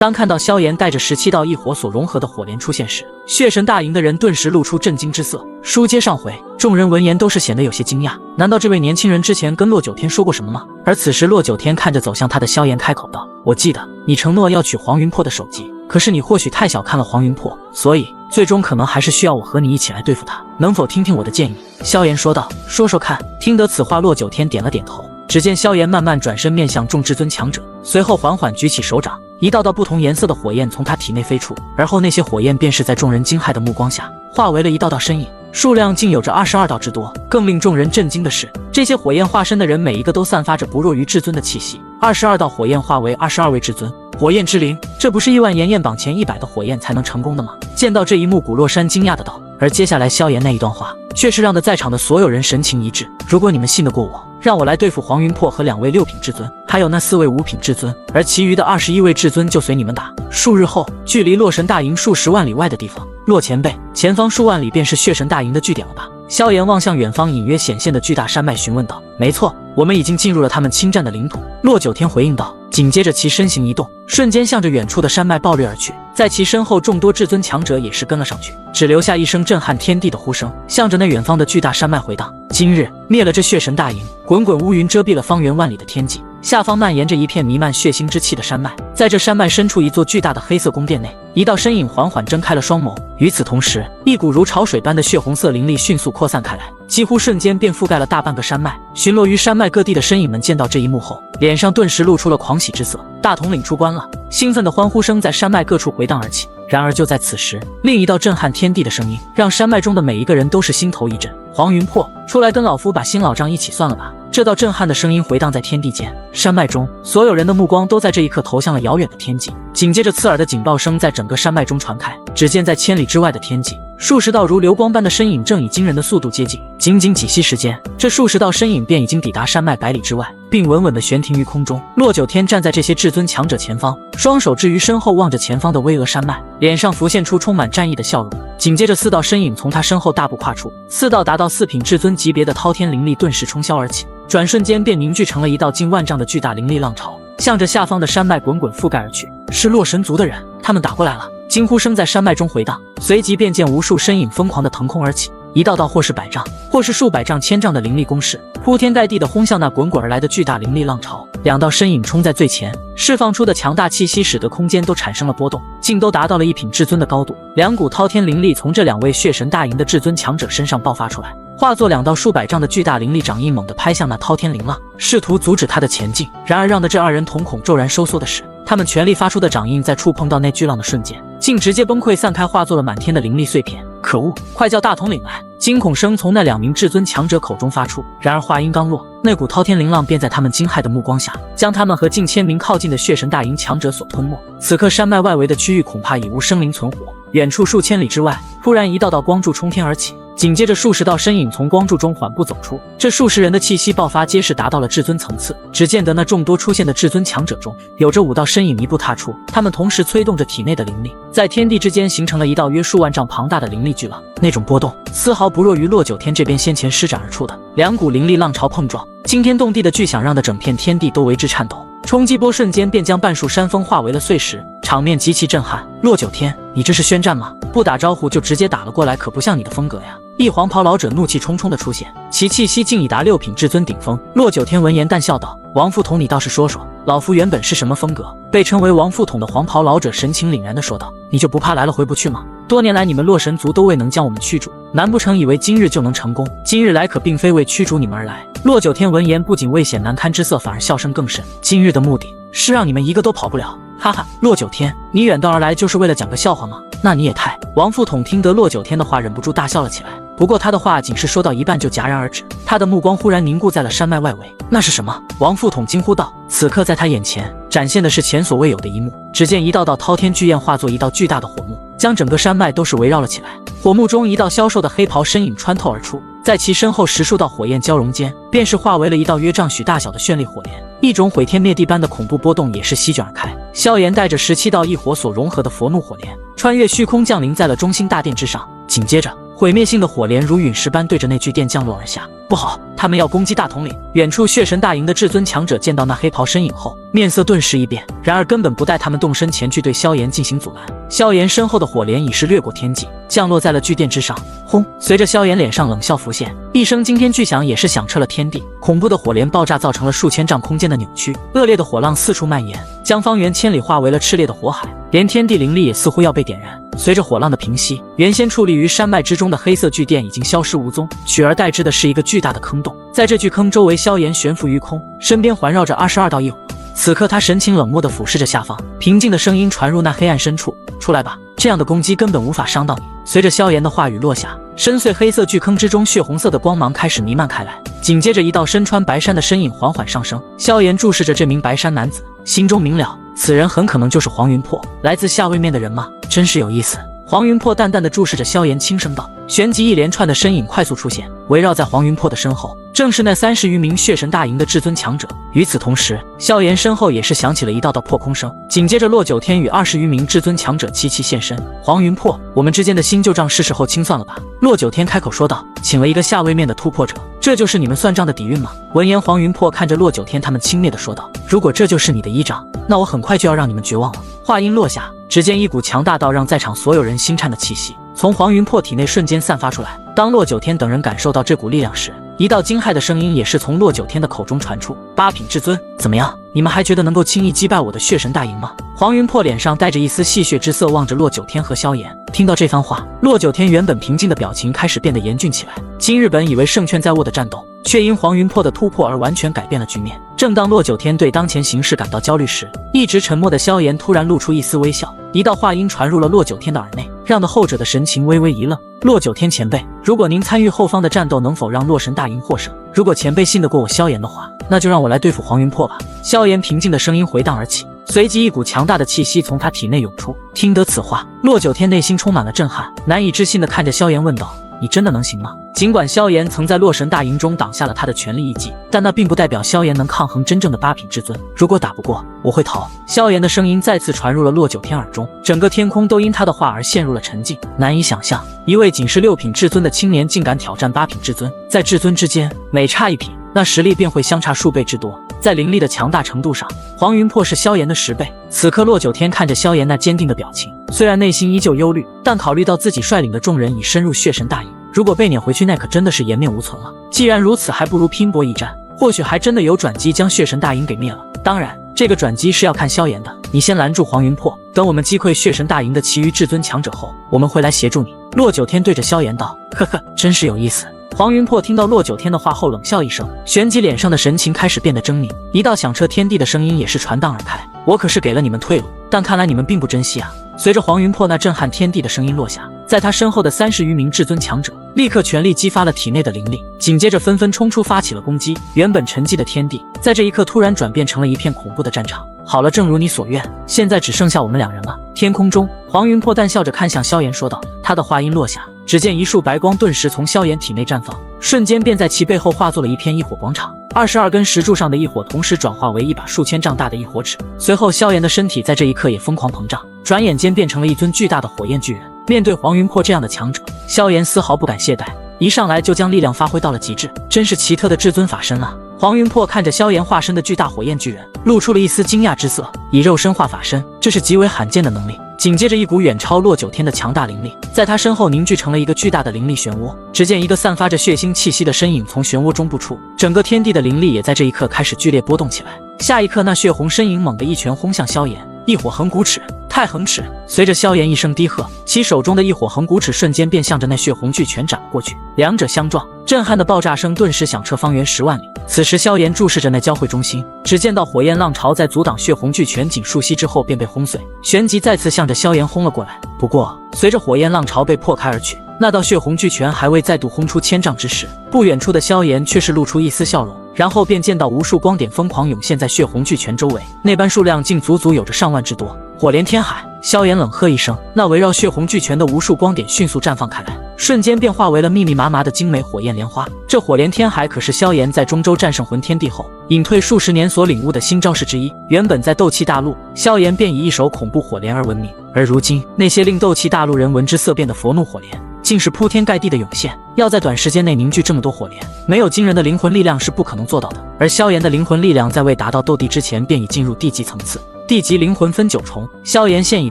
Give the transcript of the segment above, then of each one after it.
当看到萧炎带着17道异火所融合的火莲出现时，血神大营的人顿时露出震惊之色。书接上回，众人闻言都是显得有些惊讶，难道这位年轻人之前跟洛九天说过什么吗？而此时洛九天看着走向他的萧炎开口道：我记得你承诺要取黄云破的首级，可是你或许太小看了黄云破，所以最终可能还是需要我和你一起来对付他，能否听听我的建议？萧炎说道。说说看。听得此话，洛九天点了点头。只见萧炎慢慢转身面向众至尊强者，随后缓缓举起手掌，一道道不同颜色的火焰从他体内飞出，而后那些火焰便是在众人惊骇的目光下化为了一道道身影，数量竟有着22道之多。更令众人震惊的是，这些火焰化身的人每一个都散发着不弱于至尊的气息，22道火焰化为22位至尊，火焰之灵，这不是亿万炎焰榜前100的火焰才能成功的吗？见到这一幕，古洛山惊讶的道。而接下来萧炎那一段话却是让在场的所有人神情一致。如果你们信得过我，让我来对付黄云破和2位6品至尊，还有那4位5品至尊，而其余的21位至尊就随你们打。数日后，距离洛神大营数十万里外的地方，洛前辈，前方数万里便是血神大营的据点了吧？萧炎望向远方隐约显现的巨大山脉询问道。没错，我们已经进入了他们侵占的领土。洛九天回应道。紧接着其身形一动，瞬间向着远处的山脉暴掠而去，在其身后众多至尊强者也是跟了上去，只留下一声震撼天地的呼声，向着那远方的巨大山脉回荡。今日灭了这血神大营，滚滚乌云遮蔽了方圆万里的天际，下方蔓延着一片弥漫血腥之气的山脉。在这山脉深处一座巨大的黑色宫殿内，一道身影缓缓睁开了双眸。与此同时，一股如潮水般的血红色灵力迅速扩散开来，几乎瞬间便覆盖了大半个山脉。巡逻于山脉各地的身影们见到这一幕后，脸上顿时露出了狂喜之色。大统领出关了！兴奋的欢呼声在山脉各处回荡而起。然而就在此时，另一道震撼天地的声音让山脉中的每一个人都是心头一震。黄云破，出来跟老夫把新老账一起算了吧！这道震撼的声音回荡在天地间，山脉中所有人的目光都在这一刻投向了遥远的天际。紧接着刺耳的警报声在整个山脉中传开，只见在千里之外的天际，数十道如流光般的身影正以惊人的速度接近。仅仅几息时间，这数十道身影便已经抵达山脉百里之外，并稳稳地悬停于空中。洛九天站在这些至尊强者前方，双手置于身后，望着前方的巍峨山脉，脸上浮现出充满战意的笑容。紧接着4道身影从他身后大步跨出，4道达到4品至尊级别的滔天灵力顿时冲霄而起，转瞬间便凝聚成了一道近万丈的巨大灵力浪潮，向着下方的山脉滚滚覆盖而去。是洛神族的人，他们打过来了！惊呼声在山脉中回荡，随即便见无数身影疯狂地腾空而起，一道道或是100丈，或是数百丈、千丈的灵力攻势，铺天盖地地轰向那滚滚而来的巨大灵力浪潮。2道身影冲在最前，释放出的强大气息使得空间都产生了波动，竟都达到了1品至尊的高度。2股滔天灵力从这2位血神大营的至尊强者身上爆发出来，化作2道数百丈的巨大灵力掌印，猛地拍向那滔天灵浪，试图阻止他的前进。然而让的这2人瞳孔骤然收缩的是，他们全力发出的掌印在触碰到那巨浪的瞬间，竟直接崩溃散开，化作了满天的灵力碎片。可恶，快叫大统领来！惊恐声从那2名至尊强者口中发出。然而话音刚落，那股滔天灵浪便在他们惊骇的目光下，将他们和近1000名靠近的血神大营强者所吞没。此刻山脉外围的区域恐怕已无生灵存活，远处数千里之外，突然一道道光柱冲天而起，紧接着数十道身影从光柱中缓步走出，这数十人的气息爆发，皆是达到了至尊层次。只见得那众多出现的至尊强者中，有着5道身影一步踏出，他们同时催动着体内的灵力，在天地之间形成了一道约数万丈庞大的灵力巨浪。那种波动丝毫不弱于洛九天这边先前施展而出的2股灵力浪潮碰撞，惊天动地的巨响让的整片天地都为之颤抖，冲击波瞬间便将半数山峰化为了碎石，场面极其震撼。洛九天，你这是宣战吗？不打招呼就直接打了过来，可不像你的风格呀！一黄袍老者怒气冲冲的出现，其气息竟已达6品至尊顶峰。洛九天闻言淡笑道：王副统，你倒是说说，老夫原本是什么风格？被称为王副统的黄袍老者神情凛然地说道：你就不怕来了回不去吗？多年来你们洛神族都未能将我们驱逐，难不成以为今日就能成功？今日来可并非为驱逐你们而来。洛九天闻言不仅未显难堪之色，反而笑声更甚，今日的目的是让你们一个都跑不了。哈哈，洛九天，你远道而来就是为了讲个笑话吗？那你也太……王副统听得洛九天的话，忍不住大笑了起来。不过他的话仅是说到一半就戛然而止，他的目光忽然凝固在了山脉外围。那是什么？王副统惊呼道。此刻在他眼前展现的是前所未有的一幕，只见一道道滔天巨焰化作一道巨大的火幕，将整个山脉都是围绕了起来。火幕中一道消瘦的黑袍身影穿透而出，在其身后10数道火焰交融间，便是化为了一道约丈许大小的绚丽火莲，一种毁天灭地般的恐怖波动也是席卷而开。萧炎带着17道异火所融合的佛怒火莲，穿越虚空降临在了中心大殿之上，紧接着毁灭性的火莲如陨石般对着那巨殿降落而下，不好，他们要攻击大统领！远处血神大营的至尊强者见到那黑袍身影后，面色顿时一变，然而根本不待他们动身前去对萧炎进行阻拦。萧炎身后的火莲已是掠过天际，降落在了巨殿之上。轰！随着萧炎脸上冷笑浮现，一声惊天巨响也是响彻了天地。恐怖的火莲爆炸造成了数千丈空间的扭曲，恶劣的火浪四处蔓延，将方圆千里化为了炽烈的火海，连天地灵力也似乎要被点燃。随着火浪的平息，原先矗立于山脉之中的黑色巨殿已经消失无踪，取而代之的是一个巨大的坑洞。在这巨坑周围，萧炎悬浮于空，身边环绕着22道异火。此刻他神情冷漠地俯视着下方，平静的声音传入那黑暗深处：“出来吧，这样的攻击根本无法伤到你。”随着萧炎的话语落下，深邃黑色巨坑之中血红色的光芒开始弥漫开来，紧接着一道身穿白衫的身影缓缓上升。萧炎注视着这名白衫男子，心中明了，此人很可能就是黄云破，来自下位面的人吗？真是有意思。黄云破淡淡的注视着萧炎，轻声道。旋即一连串的身影快速出现，围绕在黄云破的身后，正是那30余名血神大营的至尊强者。与此同时，萧炎身后也是响起了一道道破空声，紧接着洛九天与20余名至尊强者齐齐现身。黄云破，我们之间的新旧账是时候清算了吧？洛九天开口说道，请了一个下位面的突破者，这就是你们算账的底蕴吗？闻言，黄云破看着洛九天他们轻蔑地说道，如果这就是你的依仗，那我很快就要让你们绝望了。话音落下，只见一股强大到让在场所有人心颤的气息从黄云破体内瞬间散发出来。当洛九天等人感受到这股力量时，一道惊骇的声音也是从洛九天的口中传出：八品至尊，怎么样？你们还觉得能够轻易击败我的血神大营吗？黄云破脸上带着一丝戏谑之色，望着洛九天和萧炎。听到这番话，洛九天原本平静的表情开始变得严峻起来。今日本以为胜券在握的战斗，却因黄云破的突破而完全改变了局面。正当洛九天对当前形势感到焦虑时，一直沉默的萧炎突然露出一丝微笑，一道话音传入了洛九天的耳内，让得后者的神情微微一愣。洛九天前辈，如果您参与后方的战斗，能否让洛神大营获胜？如果前辈信得过我萧炎的话，那就让我来对付黄云破吧。萧炎平静的声音回荡而起，随即一股强大的气息从他体内涌出。听得此话，洛九天内心充满了震撼，难以置信地看着萧炎问道，你真的能行吗？尽管萧炎曾在洛神大营中挡下了他的全力一击，但那并不代表萧炎能抗衡真正的八品至尊。如果打不过，我会逃。萧炎的声音再次传入了洛九天耳中，整个天空都因他的话而陷入了沉静。难以想象，一位仅是6品至尊的青年竟敢挑战8品至尊，在至尊之间每差1品，那实力便会相差数倍之多。在灵力的强大程度上，黄云破是萧炎的10倍。此刻洛九天看着萧炎那坚定的表情，虽然内心依旧忧虑，但考虑到自己率领的众人已深入血神大营，如果被撵回去，那可真的是颜面无存了。既然如此，还不如拼搏一战，或许还真的有转机将血神大营给灭了。当然，这个转机是要看萧炎的。你先拦住黄云破，等我们击溃血神大营的其余至尊强者后，我们会来协助你。洛九天对着萧炎道，呵呵，真是有意思。黄云破听到洛九天的话后冷笑一声，旋即脸上的神情开始变得狰狞，一道响彻天地的声音也是传荡而开，我可是给了你们退路，但看来你们并不珍惜啊。随着黄云破那震撼天地的声音落下，在他身后的30余名至尊强者立刻全力激发了体内的灵力，紧接着纷纷冲出发起了攻击。原本沉寂的天地在这一刻突然转变成了一片恐怖的战场。好了，正如你所愿，现在只剩下我们2人了。天空中，黄云破淡笑着看向萧炎说道。他的话音落下，只见一束白光顿时从萧炎体内绽放，瞬间便在其背后化作了一片异火广场。22根石柱上的异火同时转化为一把数千丈大的异火尺，随后萧炎的身体在这一刻也疯狂膨胀，转眼间变成了一尊巨大的火焰巨人。面对黄云破这样的强者，萧炎丝毫不敢懈怠，一上来就将力量发挥到了极致，真是奇特的至尊法身啊！黄云破看着萧炎化身的巨大火焰巨人，露出了一丝惊讶之色。以肉身化法身，这是极为罕见的能力。紧接着，一股远超洛九天的强大灵力在他身后凝聚成了一个巨大的灵力漩涡。只见一个散发着血腥气息的身影从漩涡中步出，整个天地的灵力也在这一刻开始剧烈波动起来。下一刻，那血红身影猛地一拳轰向萧炎，异火横骨尺，太横尺。随着萧炎一声低喝，其手中的异火横骨尺瞬间便向着那血红巨拳斩了过去。两者相撞，震撼的爆炸声顿时响彻方圆10万里。此时，萧炎注视着那交汇中心，只见到火焰浪潮在阻挡血红巨拳仅数息之后便被轰碎，旋即再次向着萧炎轰了过来。不过，随着火焰浪潮被破开而去，那道血红巨拳还未再度轰出1000丈之时，不远处的萧炎却是露出一丝笑容，然后便见到无数光点疯狂涌现在血红巨拳周围，那般数量竟足足有着上万之多。火莲天海，萧炎冷喝一声，那围绕血红巨拳的无数光点迅速绽放开来，瞬间便化为了密密麻麻的精美火焰莲花。这火莲天海可是萧炎在中州战胜魂天帝后隐退数十年所领悟的新招式之一。原本在斗气大陆，萧炎便以一手恐怖火莲而闻名，而如今那些令斗气大陆人闻之色变的佛怒火莲竟是铺天盖地的涌现。要在短时间内凝聚这么多火莲，没有惊人的灵魂力量是不可能做到的。而萧炎的灵魂力量在未达到斗帝之前，便已进入地级层次。地级灵魂分9重，萧炎现已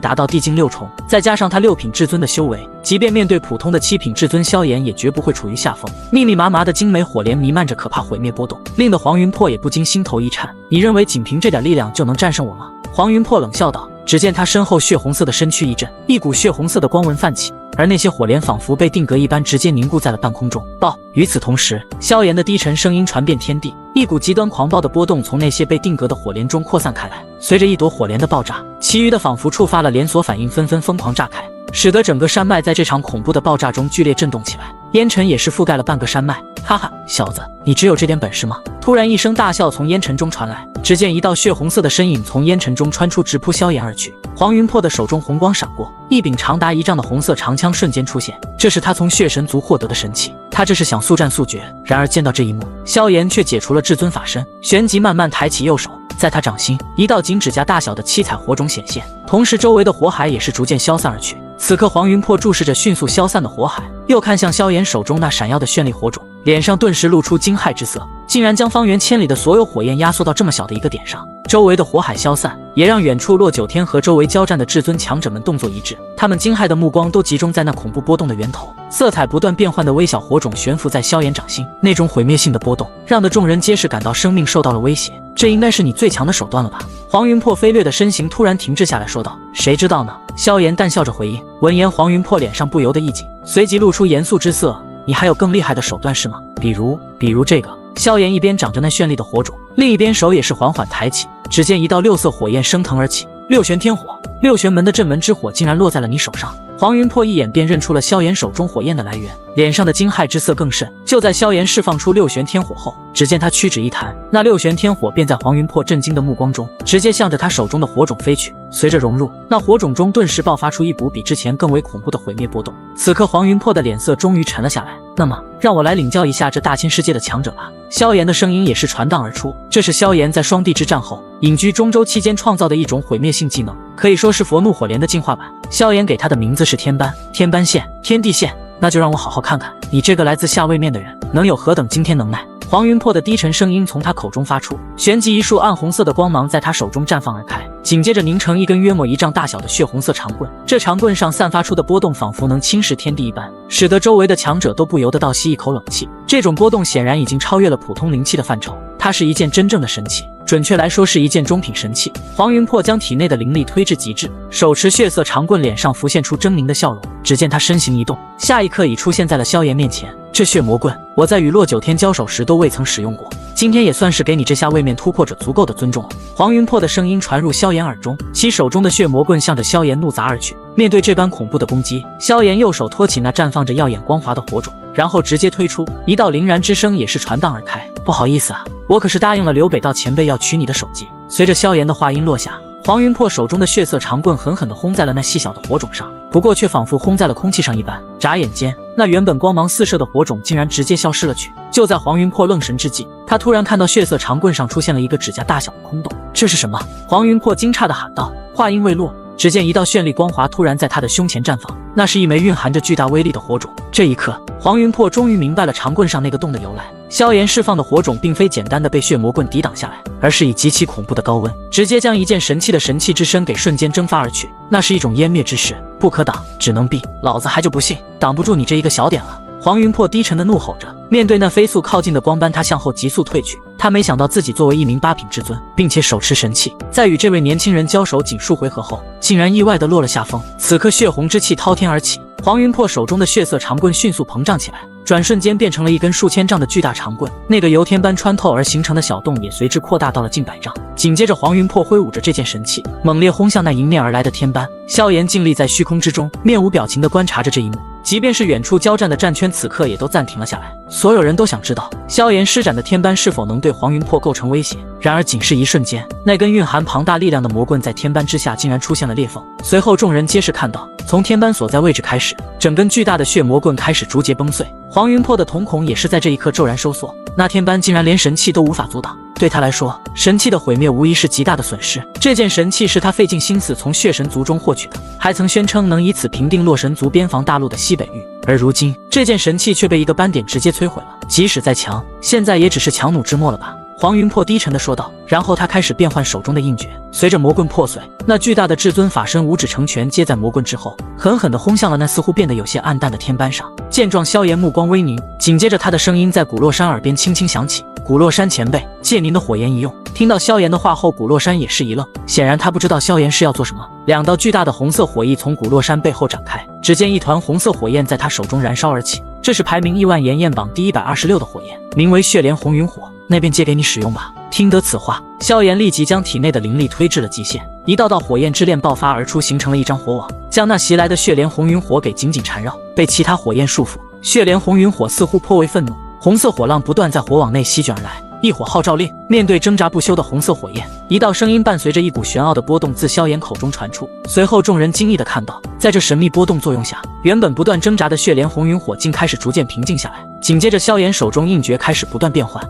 达到地境6重，再加上他6品至尊的修为，即便面对普通的7品至尊，萧炎也绝不会处于下风。密密麻麻的精美火莲弥漫着可怕毁灭波动，令得黄云破也不禁心头一颤。你认为仅凭这点力量就能战胜我吗？黄云破冷笑道。只见他身后血红色的身躯一震，一股血红色的光纹泛起，而那些火莲仿佛被定格一般，直接凝固在了半空中。爆！与此同时，萧炎的低沉声音传遍天地，一股极端狂暴的波动从那些被定格的火莲中扩散开来。随着一朵火莲的爆炸，其余的仿佛触发了连锁反应，纷纷疯狂炸开，使得整个山脉在这场恐怖的爆炸中剧烈震动起来，烟尘也是覆盖了半个山脉。哈哈，小子，你只有这点本事吗？突然一声大笑从烟尘中传来，只见一道血红色的身影从烟尘中穿出，直扑萧炎而去。黄云破的手中红光闪过，一柄长达1丈的红色长枪瞬间出现，这是他从血神族获得的神器。他这是想速战速决，然而见到这一幕，萧炎却解除了至尊法身，旋即慢慢抬起右手，在他掌心，一道仅指甲大小的七彩火种显现，同时周围的火海也是逐渐消散而去。此刻黄云破注视着迅速消散的火海，又看向萧炎手中那闪耀的绚丽火种，脸上顿时露出惊骇之色，竟然将方圆千里的所有火焰压缩到这么小的一个点上。周围的火海消散，也让远处洛九天和周围交战的至尊强者们动作一致，他们惊骇的目光都集中在那恐怖波动的源头。色彩不断变换的微小火种悬浮在萧炎掌心，那种毁灭性的波动让得众人皆是感到生命受到了威胁。这应该是你最强的手段了吧？黄云破飞掠的身形突然停滞下来，说道。谁知道呢？萧炎淡笑着回应。闻言，黄云破脸上不由得一紧，随即露出严肃之色。你还有更厉害的手段是吗？比如这个。萧炎一边掌着那绚丽的火种，另一边手也是缓缓抬起，只见一道6色火焰升腾而起。六玄天火，六玄门的镇门之火竟然落在了你手上。黄云破一眼便认出了萧炎手中火焰的来源，脸上的惊骇之色更甚。就在萧炎释放出六玄天火后，只见他屈指一弹，那六玄天火便在黄云破震惊的目光中，直接向着他手中的火种飞去。随着融入，那火种中顿时爆发出一股比之前更为恐怖的毁灭波动。此刻黄云破的脸色终于沉了下来。那么，让我来领教一下这大千世界的强者吧。萧炎的声音也是传荡而出，这是萧炎在双帝之战后隐居中州期间创造的一种毁灭性技能，可以说是佛怒火莲的进化版。萧炎给他的名字是天斑，天斑线，天地线。那就让我好好看看你这个来自下位面的人能有何等惊天能耐。黄云破的低沉声音从他口中发出，旋即一束暗红色的光芒在他手中绽放而开，紧接着凝成一根约莫1丈大小的血红色长棍。这长棍上散发出的波动仿佛能侵蚀天地一般，使得周围的强者都不由得倒吸一口冷气。这种波动显然已经超越了普通灵气的范畴，它是一件真正的神器，准确来说是一件中品神器。黄云破将体内的灵力推至极致，手持血色长棍，脸上浮现出狰狞的笑容。只见他身形一动，下一刻已出现在了萧炎面前。这血魔棍，我在与洛九天交手时都未曾使用过，今天也算是给你这下位面突破者足够的尊重了。黄云破的声音传入萧炎耳中，其手中的血魔棍向着萧炎怒砸而去。面对这般恐怖的攻击，萧炎右手托起那绽放着耀眼光华的火种，然后直接推出，一道凛然之声也是传荡而开。不好意思啊，我可是答应了刘北道前辈要取你的首级。随着萧炎的话音落下，黄云破手中的血色长棍狠狠地轰在了那细小的火种上，不过却仿佛轰在了空气上一般。眨眼间，那原本光芒四射的火种竟然直接消失了去。就在黄云破愣神之际，他突然看到血色长棍上出现了一个指甲大小的空洞。这是什么？黄云破惊诧地喊道。话音未落，只见一道绚丽光华突然在他的胸前绽放，那是一枚蕴含着巨大威力的火种。这一刻，黄云破终于明白了长棍上那个洞的由来。萧炎释放的火种并非简单的被血魔棍抵挡下来，而是以极其恐怖的高温，直接将一件神器的神器之身给瞬间蒸发而去。那是一种湮灭之势，不可挡，只能避。老子还就不信挡不住你这一个小点了。黄云破低沉的怒吼着，面对那飞速靠近的光斑，他向后急速退去。他没想到自己作为一名8品至尊，并且手持神器，在与这位年轻人交手仅数回合后，竟然意外的落了下风。此刻血红之气滔天而起，黄云破手中的血色长棍迅速膨胀起来，转瞬间变成了一根数千丈的巨大长棍，那个由天斑穿透而形成的小洞也随之扩大到了近100丈。紧接着黄云破挥舞着这件神器，猛烈轰向那迎面而来的天斑。萧炎静立在虚空之中，面无表情地观察着这一幕，即便是远处交战的战圈此刻也都暂停了下来。所有人都想知道萧炎施展的天斑是否能对黄云破构成威胁。然而仅是一瞬间，那根蕴含庞大力量的魔棍在天斑之下竟然出现了裂缝，随后众人皆是看到，从天斑所在位置开始，整根巨大的血魔棍开始逐节崩碎。黄云破的瞳孔也是在这一刻骤然收缩，那天斑竟然连神器都无法阻挡。对他来说，神器的毁灭无疑是极大的损失。这件神器是他费尽心思从血神族中获取的，还曾宣称能以此平定洛神族边防大陆的西北域。而如今这件神器却被一个斑点直接摧毁了，即使再强，现在也只是强弩之末了吧。黄云破低沉地说道，然后他开始变换手中的印诀，随着魔棍破碎，那巨大的至尊法身五指成拳接在魔棍之后，狠狠地轰向了那似乎变得有些暗淡的天斑上。见状，萧炎目光微凝，紧接着他的声音在古洛山耳边轻轻响起，古洛山前辈，借您的火焰一用。听到萧炎的话后，古洛山也是一愣，显然他不知道萧炎是要做什么。两道巨大的红色火翼从古洛山背后展开，只见一团红色火焰在他手中燃烧而起，这是排名亿万炎焰榜第126的火焰，名为血莲红云火，那便借给你使用吧。听得此话，萧炎立即将体内的灵力推至了极限，一道道火焰之链爆发而出，形成了一张火网，将那袭来的血莲红云火给紧紧缠绕。被其他火焰束缚，血莲红云火似乎颇为愤怒，红色火浪不断在火网内席卷而来。异火号召令，面对挣扎不休的红色火焰，一道声音伴随着一股玄奥的波动自萧炎口中传出。随后众人惊异地看到，在这神秘波动作用下，原本不断挣扎的血莲红云火竟开始逐渐平静下来。紧接着萧炎手中印诀开始不断变换，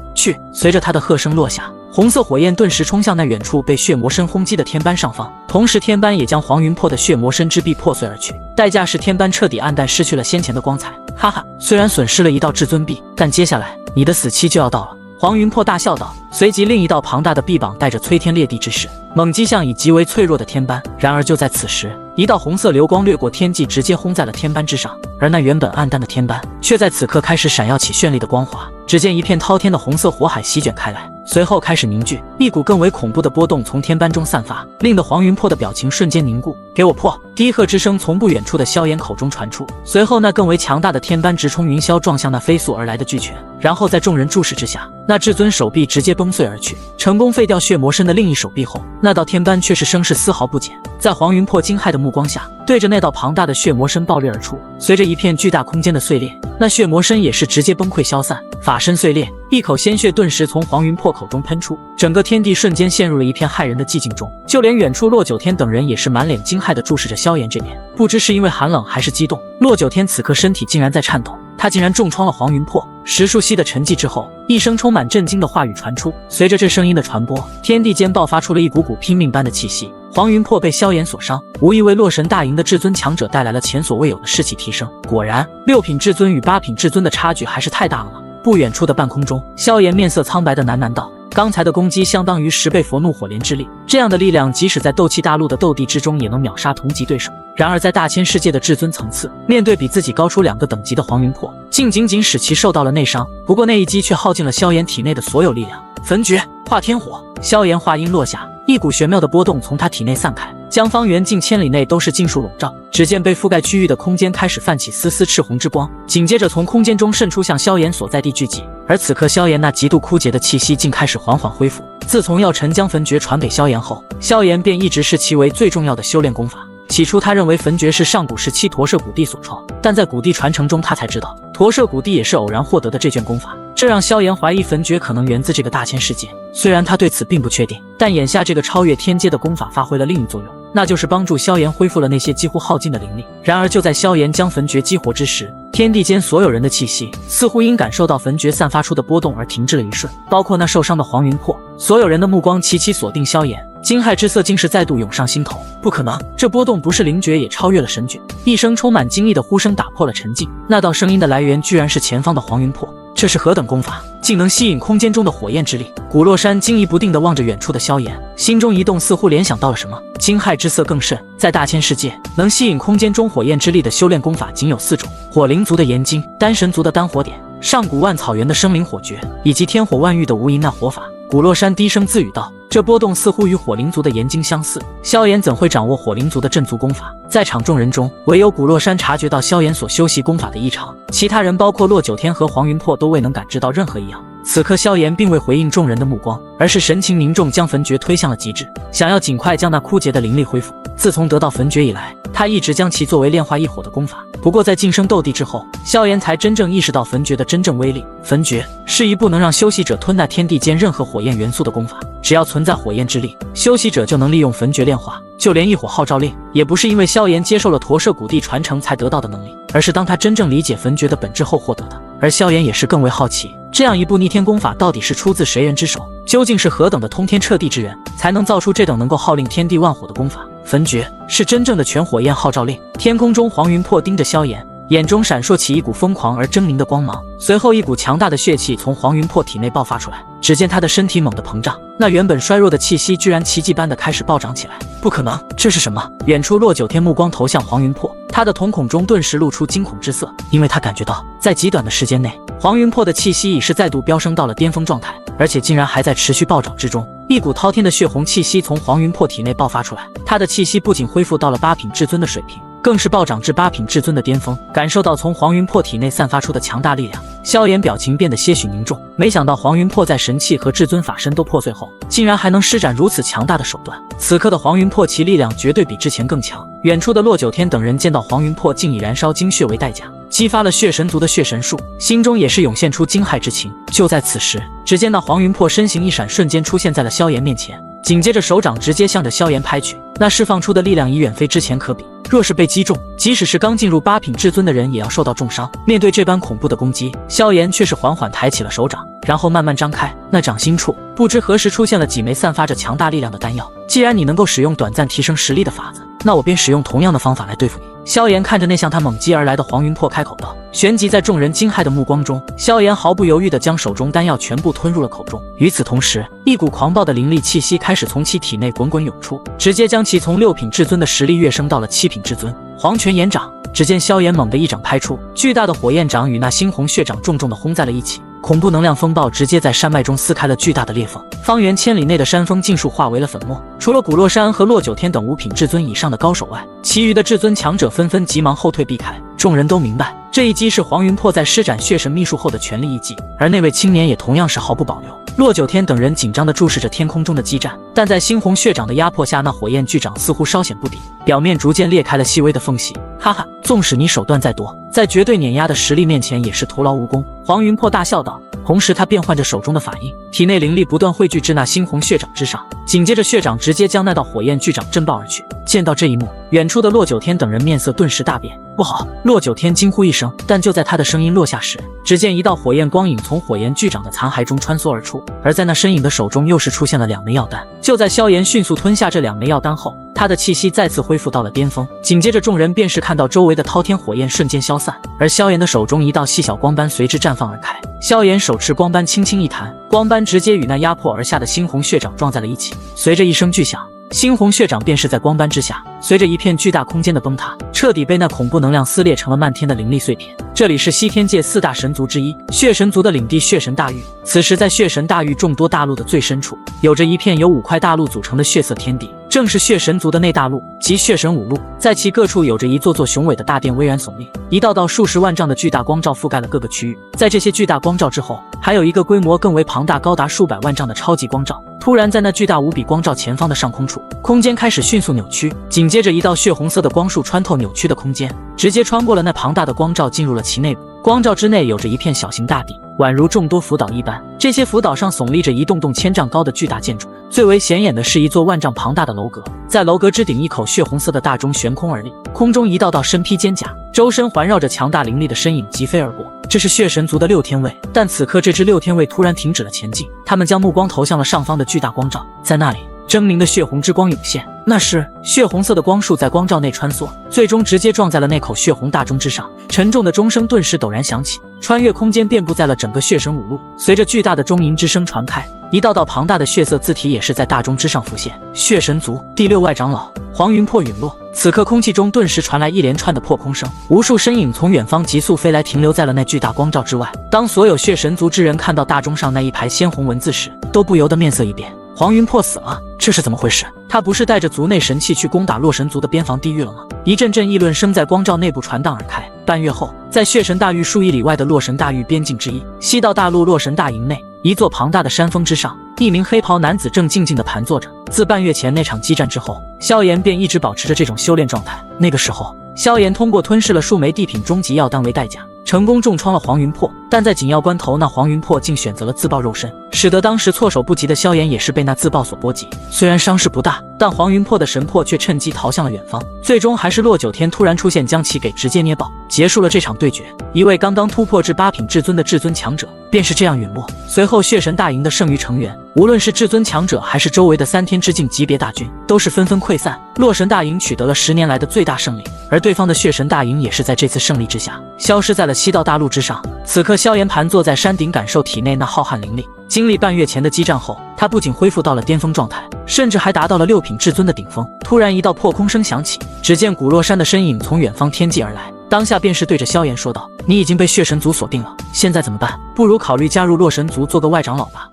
随着他的喝声落下，红色火焰顿时冲向那远处被血魔身轰击的天斑上方，同时天斑也将黄云破的血魔身之臂破碎而去，代价是天斑彻底暗淡，失去了先前的光彩。哈哈，虽然损失了一道至尊臂，但接下来你的死期就要到了。黄云破大笑道，随即另一道庞大的臂膀带着摧天裂地之势，猛击向已极为脆弱的天斑。然而就在此时，一道红色流光掠过天际，直接轰在了天斑之上，而那原本暗淡的天斑却在此刻开始闪耀起绚丽的光华。只见一片滔天的红色火海席卷开来，随后开始凝聚，一股更为恐怖的波动从天斑中散发，令得黄云破的表情瞬间凝固。给我破！低喝之声从不远处的萧炎口中传出，随后那更为强大的天斑直冲云霄，撞向那飞速而来的巨拳，然后在众人注视之下，那至尊手臂直接崩碎而去。成功废掉血魔身的另一手臂后，那道天斑却是声势丝毫不减，在黄云破惊骇的目光下，对着那道庞大的血魔身爆裂而出。随着一片巨大空间的碎裂，那血魔身也是直接崩溃消散，法身碎裂，一口鲜血顿时从黄云破口中喷出，整个天地瞬间陷入了一片骇人的寂静中。就连远处洛九天等人也是满脸惊骇地注视着萧炎这边，不知是因为寒冷还是激动，洛九天此刻身体竟然在颤抖，他竟然重创了黄云破。10数息的沉寂之后，一声充满震惊的话语传出，随着这声音的传播，天地间爆发出了一股股拼命般的气息。黄云破被萧炎所伤，无疑为洛神大营的至尊强者带来了前所未有的士气提升。果然，6品至尊与8品至尊的差距还是太大了呢。不远处的半空中，萧炎面色苍白的喃喃道，刚才的攻击相当于10倍佛怒火莲之力，这样的力量即使在斗气大陆的斗帝之中也能秒杀同级对手。然而在大千世界的至尊层次，面对比自己高出2个等级的黄云破，竟仅仅使其受到了内伤。不过那一击却耗尽了萧炎体内的所有力量。焚诀化天火，萧炎话音落下，一股玄妙的波动从他体内散开，将方圆近千里内都是尽数笼罩。只见被覆盖区域的空间开始泛起丝丝赤红之光，紧接着从空间中渗出向萧炎所在地聚集。而此刻萧炎那极度枯竭的气息竟开始缓缓恢复。自从药尘将焚诀传给萧炎后，萧炎便一直视其为最重要的修炼功法。起初他认为焚诀是上古时期驼舍古帝所创，但在古帝传承中他才知道驼舍古帝也是偶然获得的这卷功法，这让萧炎怀疑焚诀可能源自这个大千世界。虽然他对此并不确定，但眼下这个超越天阶的功法发挥了另一作用，那就是帮助萧炎恢复了那些几乎耗尽的灵力。然而就在萧炎将焚诀激活之时，天地间所有人的气息似乎因感受到焚诀散发出的波动而停滞了一瞬，包括那受伤的黄云破。所有人的目光齐齐锁定萧炎，惊骇之色竟是再度涌上心头。不可能，这波动不是灵诀，也超越了神诀。一声充满惊异的呼声打破了沉静，那道声音的来源居然是前方的黄云破。这是何等功法，竟能吸引空间中的火焰之力？古洛山惊疑不定地望着远处的萧炎，心中一动，似乎联想到了什么，惊骇之色更甚。在大千世界，能吸引空间中火焰之力的修炼功法仅有4种：火灵族的炎金，丹神族的丹火点，上古万草原的生灵火诀，以及天火万域的无垠那火法。古洛山低声自语道，这波动似乎与火灵族的炎金相似，萧炎怎会掌握火灵族的镇族功法？在场众人中，唯有古洛山察觉到萧炎所修习功法的异常，其他人包括洛九天和黄云破都未能感知到任何异样。此刻萧炎并未回应众人的目光，而是神情凝重，将焚诀推向了极致，想要尽快将那枯竭的灵力恢复。自从得到焚诀以来，他一直将其作为炼化异火的功法，不过在晋升斗帝之后，萧炎才真正意识到焚诀的真正威力。焚诀是一部能让修习者吞纳天地间任何火焰元素的功法，只要存在火焰之力，修习者就能利用焚诀炼化。就连异火号召令，也不是因为萧炎接受了驼舍古帝传承才得到的能力，而是当他真正理解焚诀的本质后获得的。而萧炎也是更为好奇，这样一部逆天功法到底是出自谁人之手？究竟是何等的通天彻地之人，才能造出这等能够号令天地万火的功法？焚诀是真正的全火焰号召令。天空中，黄云破盯着萧炎，眼中闪烁起一股疯狂而狰狞的光芒，随后一股强大的血气从黄云破体内爆发出来。只见他的身体猛地膨胀，那原本衰弱的气息居然奇迹般的开始暴涨起来。不可能，这是什么？远处洛九天目光投向黄云破，他的瞳孔中顿时露出惊恐之色，因为他感觉到在极短的时间内，黄云破的气息已是再度飙升到了巅峰状态，而且竟然还在持续暴涨之中。一股滔天的血红气息从黄云破体内爆发出来，他的气息不仅恢复到了8品至尊的水平，更是暴涨至8品至尊的巅峰。感受到从黄云破体内散发出的强大力量，萧炎表情变得些许凝重。没想到黄云破在神器和至尊法身都破碎后，竟然还能施展如此强大的手段。此刻的黄云破其力量绝对比之前更强。远处的洛九天等人见到黄云破竟以燃烧精血为代价，激发了血神族的血神术，心中也是涌现出惊骇之情。就在此时，只见那黄云破身形一闪，瞬间出现在了萧炎面前，紧接着手掌直接向着萧炎拍去，那释放出的力量已远非之前可比。若是被击中，即使是刚进入8品至尊的人也要受到重伤。面对这般恐怖的攻击，萧炎却是缓缓抬起了手掌，然后慢慢张开，那掌心处不知何时出现了几枚散发着强大力量的丹药。既然你能够使用短暂提升实力的法子，那我便使用同样的方法来对付你。萧炎看着那向他猛击而来的黄云破开口道。旋即在众人惊骇的目光中，萧炎毫不犹豫地将手中丹药全部吞入了口中。与此同时，一股狂暴的灵力气息开始从其体内滚滚涌出，直接将其从6品至尊的实力跃升到了7品至尊。黄泉炎掌，只见萧炎猛地一掌拍出，巨大的火焰掌与那猩红血掌重重地轰在了一起。恐怖能量风暴直接在山脉中撕开了巨大的裂缝，方圆千里内的山峰尽数化为了粉末。除了古洛山和洛九天等5品至尊以上的高手外，其余的至尊强者纷纷急忙后退避开。众人都明白，这一击是黄云破在施展血神秘术后的全力一击，而那位青年也同样是毫不保留。洛九天等人紧张地注视着天空中的激战，但在猩红血掌的压迫下，那火焰巨掌似乎稍显不敌，表面逐渐裂开了细微的缝隙。哈哈，纵使你手段再多，在绝对碾压的实力面前也是徒劳无功。黄云破大笑道，同时他变换着手中的法印，体内灵力不断汇聚至那猩红血掌之上，紧接着血掌直接将那道火焰巨掌震爆而去。见到这一幕，远处的洛九天等人面色顿时大变。不好！洛九天惊呼一声，但就在他的声音落下时，只见一道火焰光影从火焰巨掌的残骸中穿梭而出，而在那身影的手中又是出现了2枚药丹。就在萧炎迅速吞下这2枚药丹后，他的气息再次恢复到了巅峰。紧接着众人便是看到周围的滔天火焰瞬间消散，而萧炎的手中一道细小光斑随之绽放而开。萧炎手持光斑轻轻一弹，光斑直接与那压迫而下的猩红血掌撞在了一起，随着一声巨响，猩红血掌便是在光斑之下，随着一片巨大空间的崩塌，彻底被那恐怖能量撕裂成了漫天的灵力碎片。这里是西天界4大神族之一血神族的领地血神大域，此时在血神大域众多大陆的最深处，有着一片由5块大陆组成的血色天地，正是血神族的内大陆及血神5路。在其各处有着一座座雄伟的大殿巍然耸立，一道道数十万丈的巨大光照覆盖了各个区域。在这些巨大光照之后，还有一个规模更为庞大高达数百万丈的超级光照。突然在那巨大无比光照前方的上空处，空间开始迅速扭曲，紧接着一道血红色的光束穿透扭曲的空间，直接穿过了那庞大的光照，进入了其内部。光照之内有着一片小型大地，宛如众多浮岛一般，这些浮岛上耸立着一栋栋1000丈高的巨大建筑，最为显眼的是一座万丈庞大的楼阁，在楼阁之顶，一口血红色的大钟悬空而立，空中一道道身披肩甲，周身环绕着强大灵力的身影疾飞而过。这是血神族的6天卫，但此刻这支6天卫突然停止了前进，他们将目光投向了上方的巨大光照，在那里狰狞的血红之光涌现，那是血红色的光束在光照内穿梭，最终直接撞在了那口血红大钟之上。沉重的钟声顿时陡然响起，穿越空间遍布在了整个血神5路。随着巨大的钟吟之声传开，一道道庞大的血色字体也是在大钟之上浮现。血神族第6外长老黄云破陨落。此刻空气中顿时传来一连串的破空声，无数身影从远方急速飞来，停留在了那巨大光照之外。当所有血神族之人看到大钟上那一排鲜红文字时，都不由得面色一变。黄云破死了，这是怎么回事？他不是带着族内神器去攻打洛神族的边防地域了吗？一阵阵议论声在光照内部传荡而开。半月后，在血神大域数亿里外的洛神大域边境之一西道大陆洛神大营内，一座庞大的山峰之上，一名黑袍男子正静静地盘坐着。自半月前那场激战之后，萧炎便一直保持着这种修炼状态。那个时候，萧炎通过吞噬了数枚地品终极药丹为代价，成功重创了黄云破，但在紧要关头，那黄云破竟选择了自爆肉身，使得当时措手不及的萧炎也是被那自爆所波及。虽然伤势不大，但黄云破的神魄却趁机逃向了远方，最终还是洛九天突然出现，将其给直接捏爆，结束了这场对决。一位刚刚突破至8品至尊的至尊强者便是这样陨落。随后血神大营的剩余成员，无论是至尊强者还是周围的3天之境级别大军，都是纷纷溃散。洛神大营取得了10年来的最大胜利，而对方的血神大营也是在这次胜利之下，消失在了西道大陆之上。此刻萧炎盘坐在山顶，感受体内那浩瀚灵力。经历半月前的激战后，他不仅恢复到了巅峰状态，甚至还达到了6品至尊的顶峰。突然一道破空声响起，只见古洛山的身影从远方天际而来，当下便是对着萧炎说道：“你已经被血神族锁定了，现在怎么办？不如考虑加入洛神族做个外长老吧。”